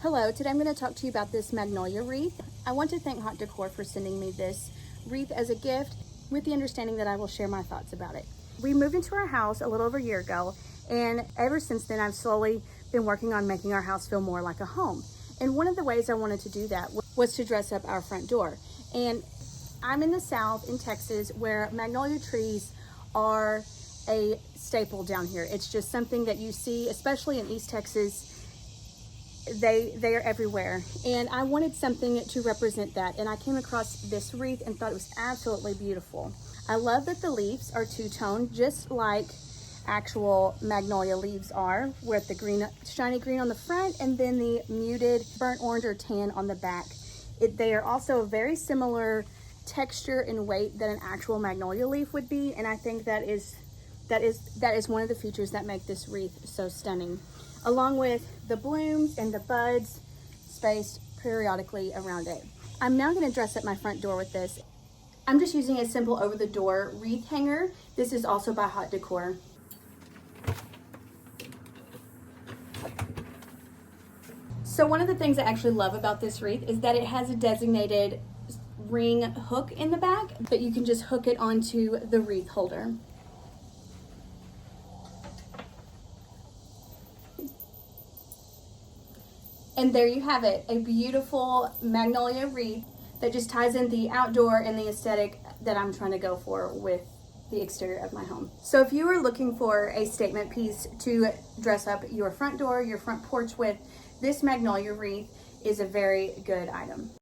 Hello, today I'm going to talk to you about this magnolia wreath. I want to thank Haute Decor for sending me this wreath as a gift with the understanding that I will share my thoughts about it. We moved into our house a little over a year ago, and ever since then I've slowly been working on making our house feel more like a home. And one of the ways I wanted to do that was to dress up our front door. And I'm in the South in Texas where magnolia trees are a staple down here. It's just something that you see, especially in East Texas. They are everywhere, and I wanted something to represent that, and I came across this wreath and thought it was absolutely beautiful. I love that the leaves are two-tone, just like actual magnolia leaves are, with the green, shiny green on the front and then the muted burnt orange or tan on the back. They are also a very similar texture and weight that an actual magnolia leaf would be, and I think that is one of the features that make this wreath so stunning, along with the blooms and the buds spaced periodically around it. I'm now going to dress up my front door with this. I'm just using a simple over-the-door wreath hanger. This is also by Haute Decor. So one of the things I actually love about this wreath is that it has a designated ring hook in the back, but you can just hook it onto the wreath holder. And there you have it, a beautiful magnolia wreath that just ties in the outdoor and the aesthetic that I'm trying to go for with the exterior of my home. So if you are looking for a statement piece to dress up your front door, your front porch with, this magnolia wreath is a very good item.